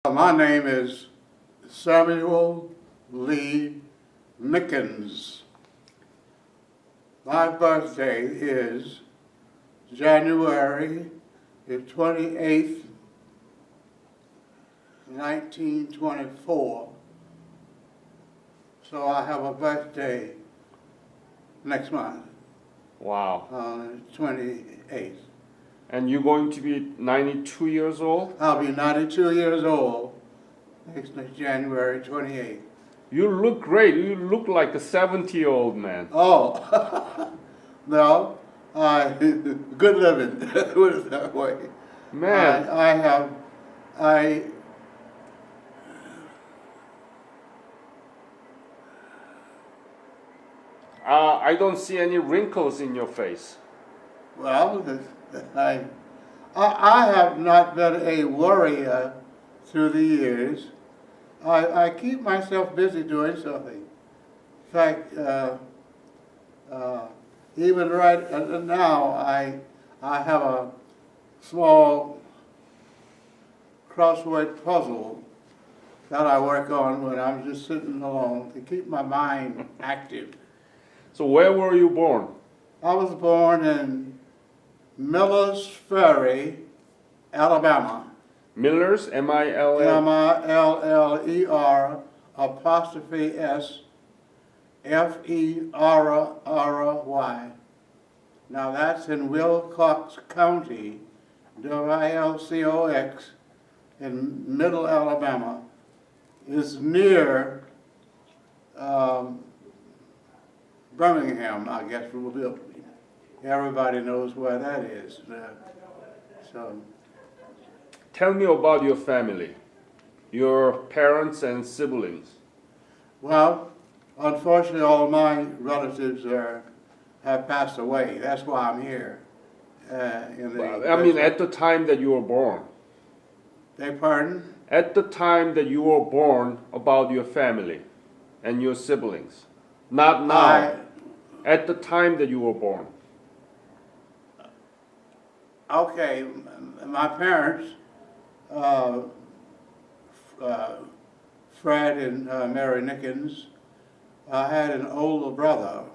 My name is Samuel Lee Nickens. My birthday is January the 28th, 1924. So I have a birthday next month, Wow. on the 28th. And you're going to be 92 years old? I'll be 92 years old next January 28th. You look great. You look like a 70-year-old man. Oh, no, good living, put it that way. Man. I don't see any wrinkles in your face. Well, I have not been a worrier through the years. I keep myself busy doing something. In fact, even right now, I have a small crossword puzzle that I work on when I'm just sitting alone to keep my mind active. So where were you born? I was born in Millers Ferry, Alabama. Millers, M-I-L-L. Miller apostrophe S Ferry. Now that's in Wilcox County, Wilcox, in middle Alabama. Is near Birmingham, I guess. Everybody knows where that is. So. Tell me about your family, your parents and siblings. Well, unfortunately, all my relatives have passed away. That's why I'm here. At the time that you were born. Beg pardon? At the time that you were born, about your family and your siblings. Not now. At the time that you were born. Okay, my parents, Fred and Mary Nickens, had an older brother.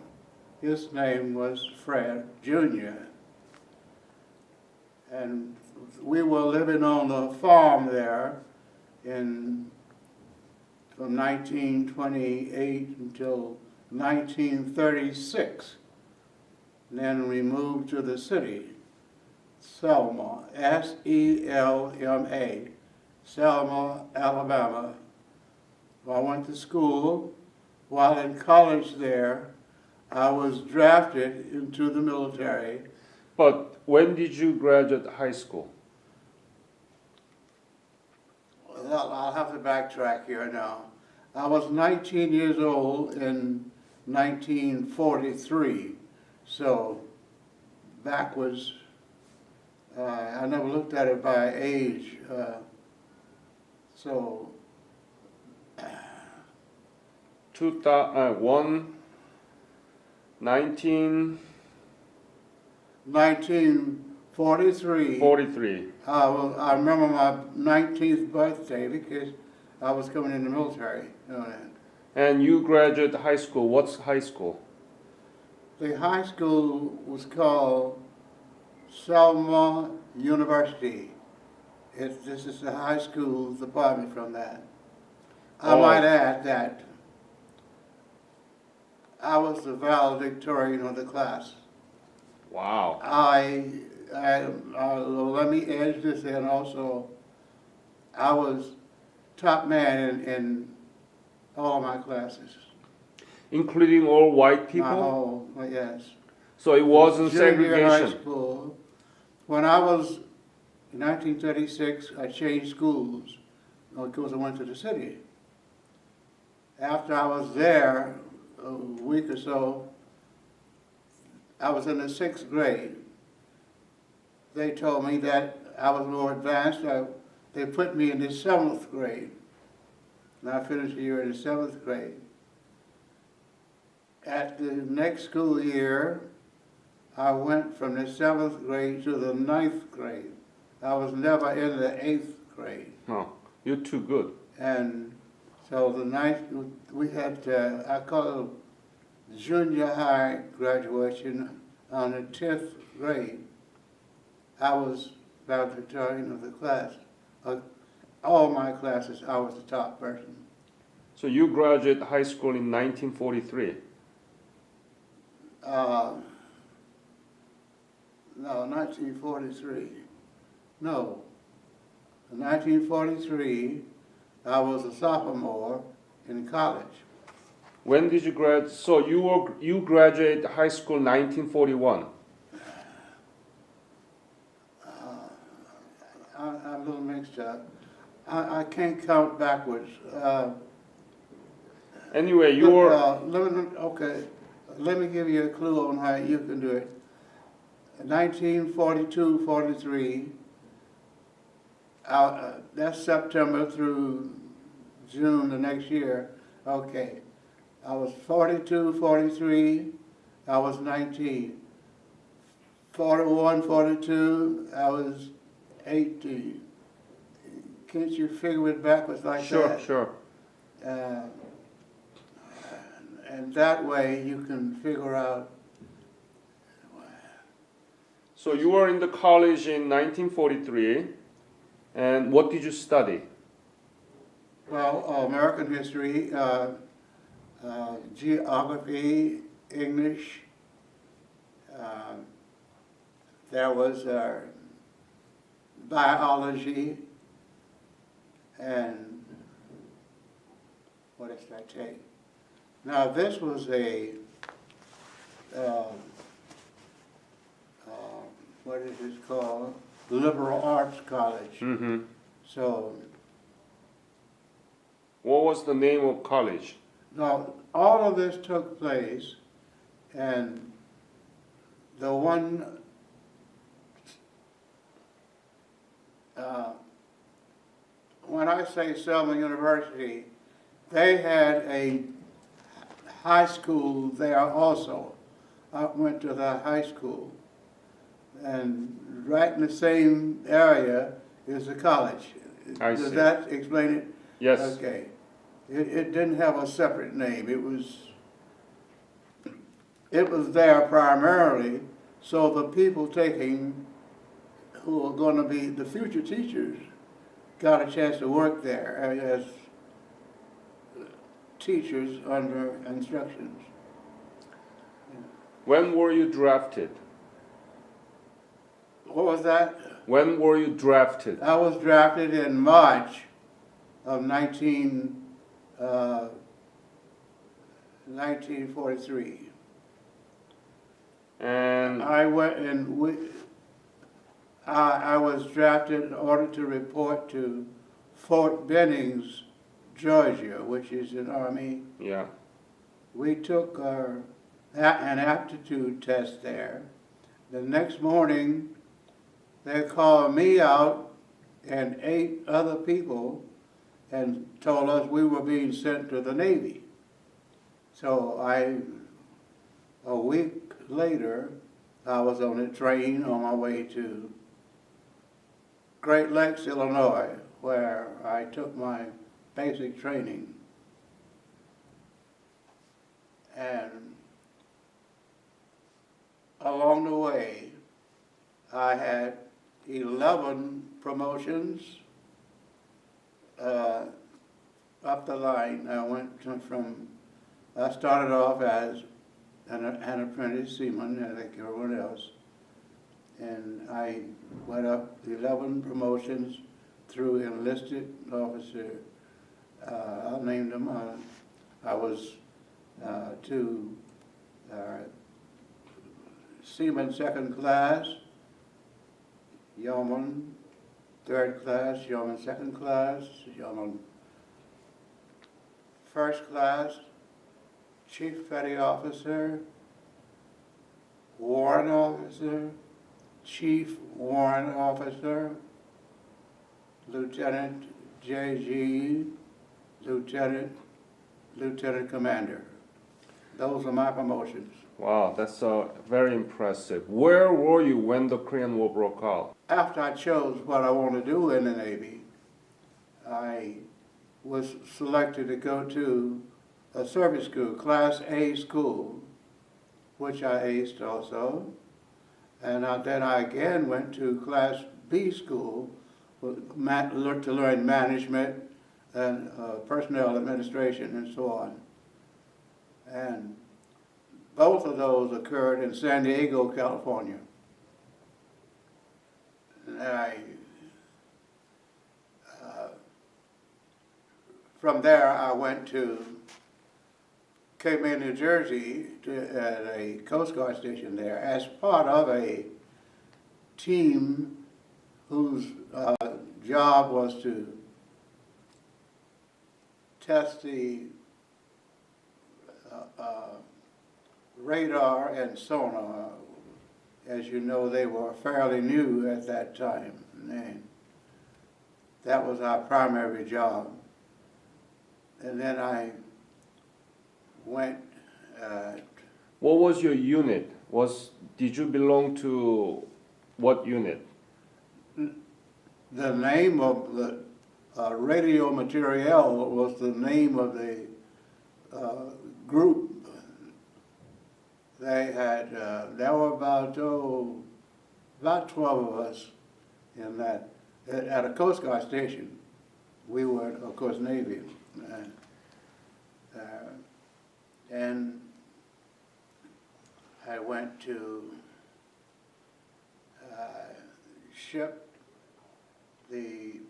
His name was Fred Jr. And we were living on the farm there from 1928 until 1936. And then we moved to the city, Selma, S-E-L-M-A, Selma, Alabama. I went to school. While in college there, I was drafted into the military. But when did you graduate high school? Well, I'll have to backtrack here now. I was 19 years old in 1943, so backwards. I never looked at it by age. So 1943. 43. I remember my 19th birthday because I was coming in the military. And you graduated high school. What's high school? The high school was called Selma University. This is the high school department from that. I might add that I was the valedictorian of the class. Wow. Let me edge this in also. I was top man in all of my classes. Including all white people? Yes. So it wasn't Junior high segregation? school. When I was in 1936, I changed schools because I went to the city. After I was there a week or so, I was in the 6th grade. They told me that I was more advanced. They put me in the 7th grade. And I finished the year in the 7th grade. At the next school year, I went from the 7th grade to the 9th grade. I was never in the 8th grade. Oh. You're too good. And so the night we had, I call it junior high graduation on the 10th grade. I was valedictorian of the class. All my classes, I was the top person. So you graduated high school in 1943. No, 1943. No, in 1943, I was a sophomore in college. When did you graduate? So you graduated high school 1941. I'm a little mixed up. I can't count backwards. Anyway, you were. Okay, let me give you a clue on how you can do it. 1942, 43, that's September through June the next year. Okay, I was 42, 43, I was 19. 41, 42, I was 18. Can't you figure it backwards like that? Sure. And that way you can figure out. So you were in the college in 1943, and what did you study? Well, American history, geography, English. There was biology, and what else did I take? Now this was a what is it called? Liberal arts college. Mm-hmm. So What was the name of college? now all of this took place, and the one when I say Selma University, they had a high school there also. I went to the high school, and right in the same area is the college. I Does see. that explain it? Yes. Okay. It didn't have a separate name. It was there primarily so the people who are going to be the future teachers got a chance to work there as teachers under instructions. When were you drafted? What was that? When were you drafted? I was drafted in March of 1943. And I went and I was drafted in order to report to Fort Bennings, Georgia, which is an Army. yeah. We took an aptitude test there. The next morning, they called me out and 8 other people and told us we were being sent to the Navy. So a week later, I was on a train on my way to Great Lakes, Illinois, where I took my basic training. And along the way, I had 11 promotions up the line. I started off as an apprentice seaman, like everyone else, and I went up 11 promotions through enlisted officer. I'll name them. I was to seaman 2nd class, yeoman 3rd class, yeoman 2nd class, yeoman 1st class, chief petty officer, warrant officer, chief warrant officer, lieutenant JG, lieutenant commander. Those are my promotions. Wow, that's very impressive. Where were you when the Korean War broke out? After I chose what I want to do in the Navy, I was selected to go to a service school, Class A school, which I aced also. And then I again went to Class B school to learn management and personnel administration and so on. And both of those occurred in San Diego, California. And from there I went to Cape May, New Jersey, at a Coast Guard station there as part of a team whose job was to test the radar and sonar. As you know, they were fairly new at that time, and that was our primary job. And then I went. What was your unit? Did you belong to what unit? The name of the radio materiel was the name of the group. They had, there were about 12 of us in that, at a Coast Guard station. We were, of course, Navy. And I went to ship the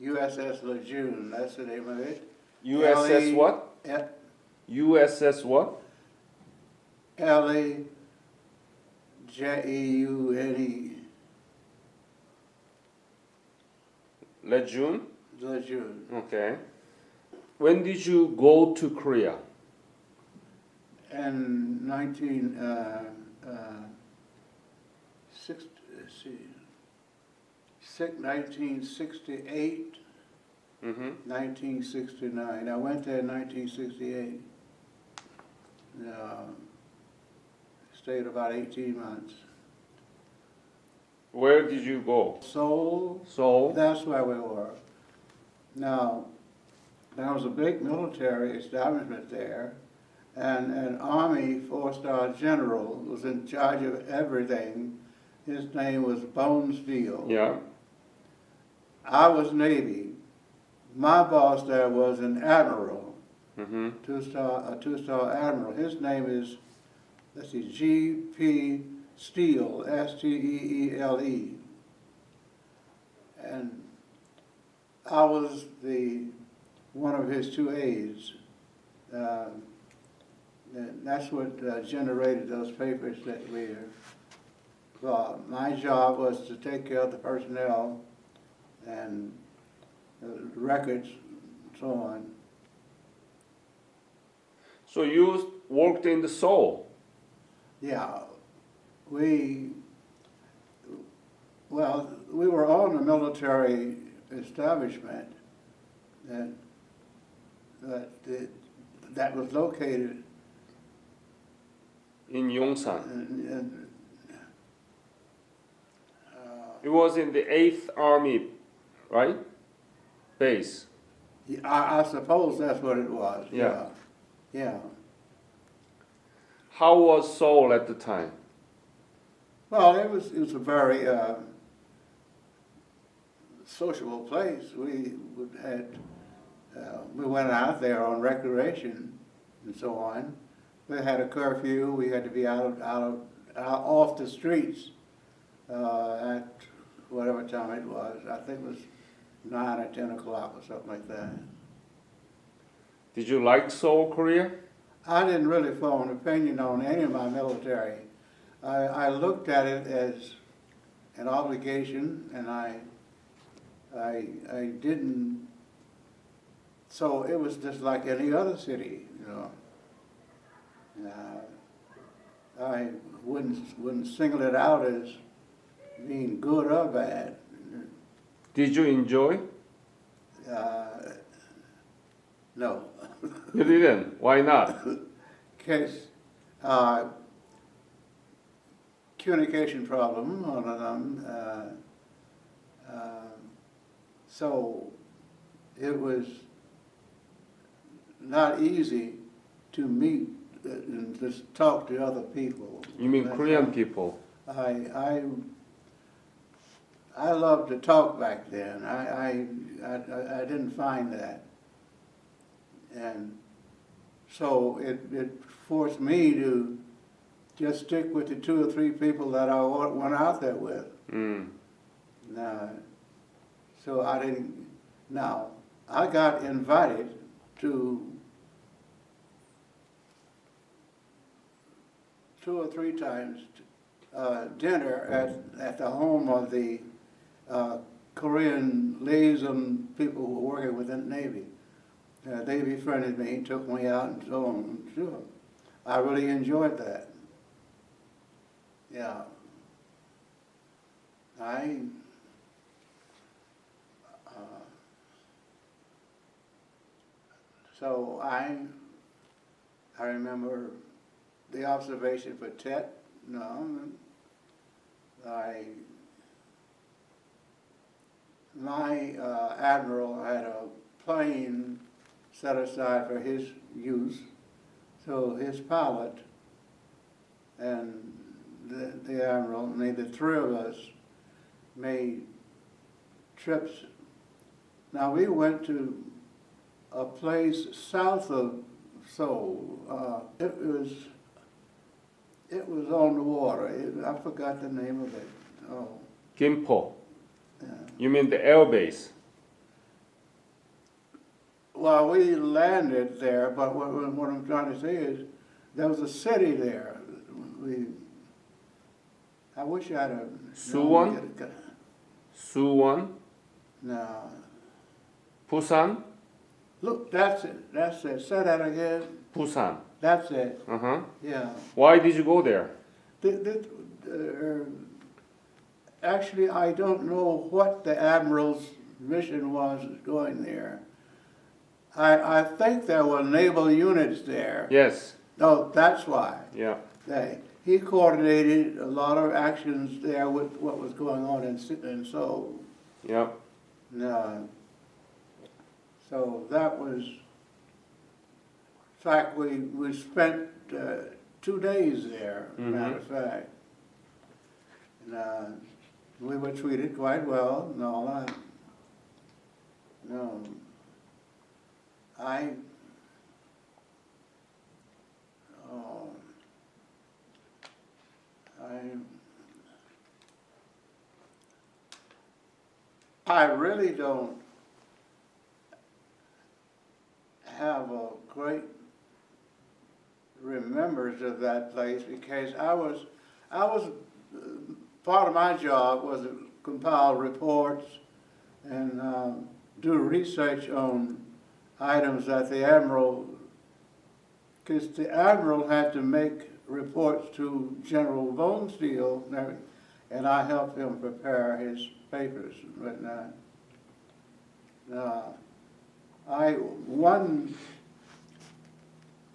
USS Lejeune, that's the name of it. USS what? USS what? Lejeune. Lejeune? Lejeune. Okay. When did you go to Korea? In 1968, Mm-hmm. 1969. I went there in 1968. Stayed about 18 months. Where did you go? Seoul, Seoul? that's where we were. Now, there was a big military establishment there, and an Army four-star general was in charge of everything. His name was Bonesfield. Yeah. I was Navy. My boss there was an admiral, Mm-hmm. a two-star admiral. His name is, let's see, G.P. Steele, Steele. And I was one of his two aides. And that's what generated those papers that we my job was to take care of the personnel and records and so on. So you worked in the Seoul? Yeah, we were on a military establishment that was located In Yongsan. in It was in the 8th Army, right? Base. I suppose that's what it was. Yeah. Yeah. How was Seoul at the time? Well, it was a very sociable place. We went out there on recreation and so on. We had a curfew. We had to be out off the streets at whatever time it was. I think it was 9 or 10 o'clock or something like that. Did you like Seoul, Korea? I didn't really form an opinion on any of my military. I looked at it as an obligation, and I didn't. So it was just like any other city, you know. I wouldn't single it out as being good or bad. Did you enjoy? No. You didn't. Why not? Case communication problem, one of them. So it was not easy to meet and just talk to other people. You mean Korean people? I loved to talk back then. I didn't find that. And so it forced me to just stick with the 2 or 3 people that I went out there with. Mm. So I didn't, now, I got invited to 2 or 3 times dinner at the home of the Korean liaison people who were working within the Navy. They befriended me, took me out and so on. Sure. I really enjoyed that. Yeah. So I remember the observation for Tet. No, my admiral had a plane set aside for his use, so his pilot and the admiral, and the 3 of us made trips. Now we went to a place south of Seoul. It was on the water. I forgot the name of it. Oh. Gimpo. Yeah. You mean the air base? Well, we landed there, but what I'm trying to say is there was a city there. I wish I'd have... Suwon? Suwon? No. Busan? Look, that's it. That's it. Say that again. Busan. That's it. Uh-huh. Yeah. Why did you go there? Actually, I don't know what the admiral's mission was going there. I think there were naval units there. Yes. No, that's why. Yeah. He coordinated a lot of actions there with what was going on in Seoul. Yeah. So that was, in fact, we spent 2 days there, matter of fact. And we were treated quite well and all that. No, I really don't have a great remembrance of that place because I was part of my job was to compile reports and do research on items that the admiral, because the admiral had to make reports to General Bonesteel, and I helped him prepare his papers and whatnot.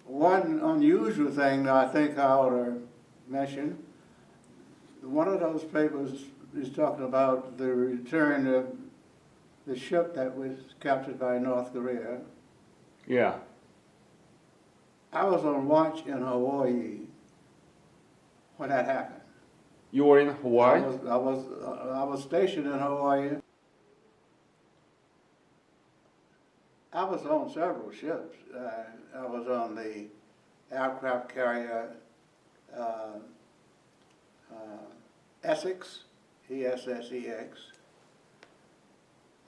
One unusual thing that I think I ought to mention, one of those papers is talking about the return of the ship that was captured by North Korea. Yeah. I was on watch in Hawaii when that happened. You were in Hawaii? I was stationed in Hawaii. I was on several ships. I was on the aircraft carrier Essex, ESSEX,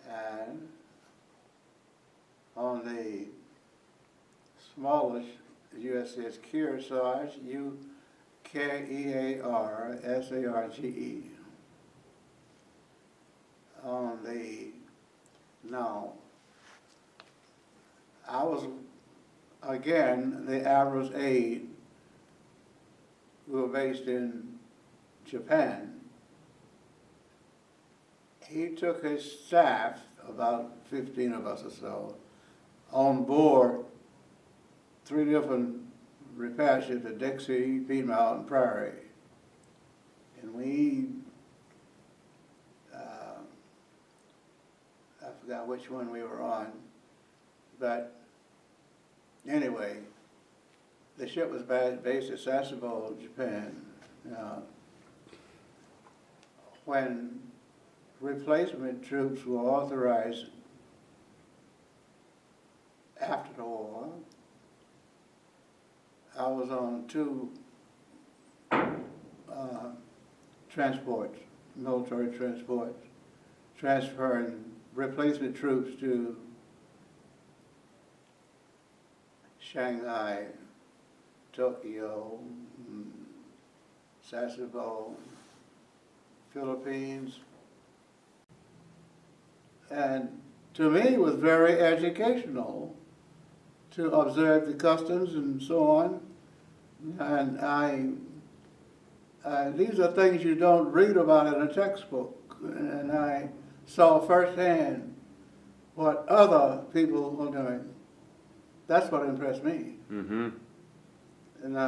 and on the smallest USS Kearsarge, Kearsarge. On the, now, I was, again, the admiral's aide. We were based in Japan. He took his staff, about 15 of us or so, on board 3 different repair ships, the Dixie, Piedmont, and Prairie. And we, I forgot which one we were on. But anyway, the ship was based at Sasebo, Japan. When replacement troops were authorized after the war, I was on 2 transports, military transports, transferring replacement troops to Shanghai, Tokyo, Sasebo, Philippines. And to me, it was very educational to observe the customs and so on. And these are things you don't read about in a textbook. And I saw firsthand what other people were doing. That's what impressed me. Mm-hmm. And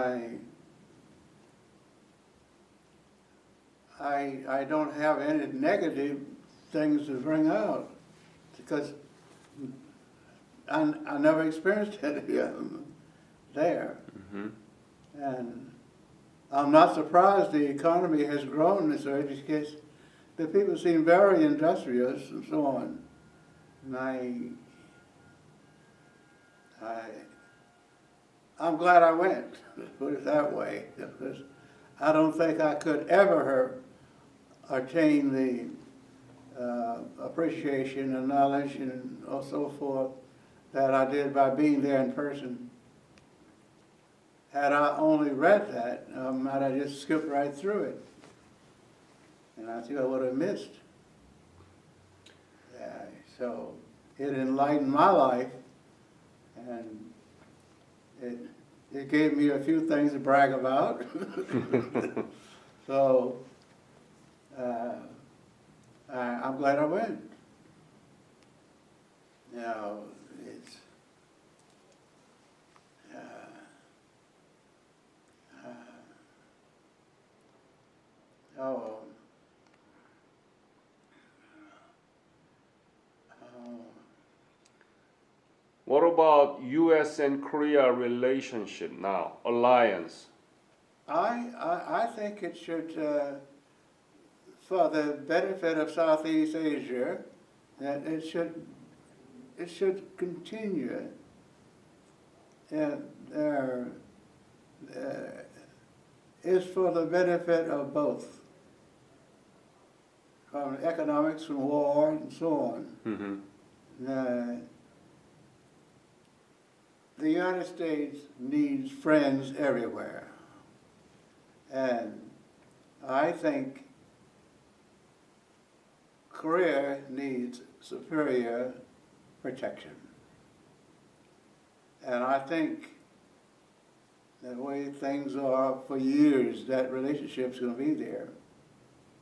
I don't have any negative things to bring out because I never experienced any of them there. Mm-hmm. And I'm not surprised the economy has grown in certain cases. The people seem very industrious and so on. And I'm glad I went, put it that way, because I don't think I could ever attain the appreciation and knowledge and so forth that I did by being there in person. Had I only read that, I might have just skipped right through it. And I think I would have missed. So it enlightened my life, and it gave me a few things to brag about. So I'm glad I went. Now, it's What about U.S. and Korea relationship now, alliance? I think it should, for the benefit of Southeast Asia, that it should continue. And is for the benefit of both, from economics and war and so on. Mm-hmm. The United States needs friends everywhere. And I think Korea needs superior protection. And I think the way things are for years, that relationship's going to be there.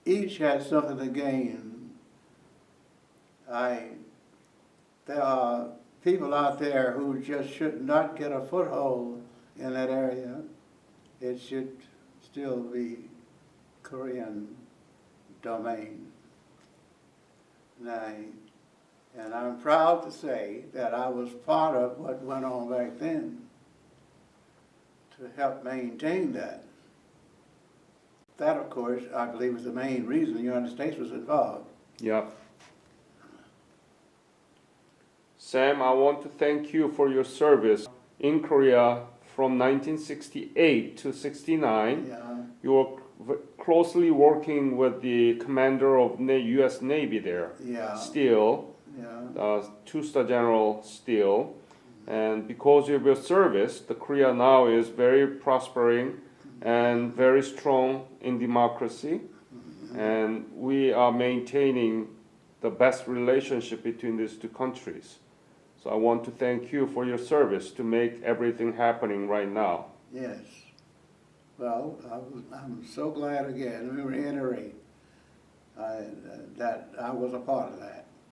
Each has something to gain. There are people out there who just should not get a foothold in that area. It should still be Korean domain. And I'm proud to say that I was part of what went on back then to help maintain that. That, of course, I believe was the main reason the United States was involved. Yeah. Sam, I want to thank you for your service in Korea from 1968 to 69. Yeah. You were closely working with the commander of U.S. Navy there, Yeah. Steele, Yeah. Two-Star General Steele. And because of your service, the Korea now is very prospering and very strong in democracy. And we are maintaining the best relationship between these two countries. So I want to thank you for your service to make everything happening right now. Yes. Well, I'm so glad again, let me reiterate, that I was a part of that.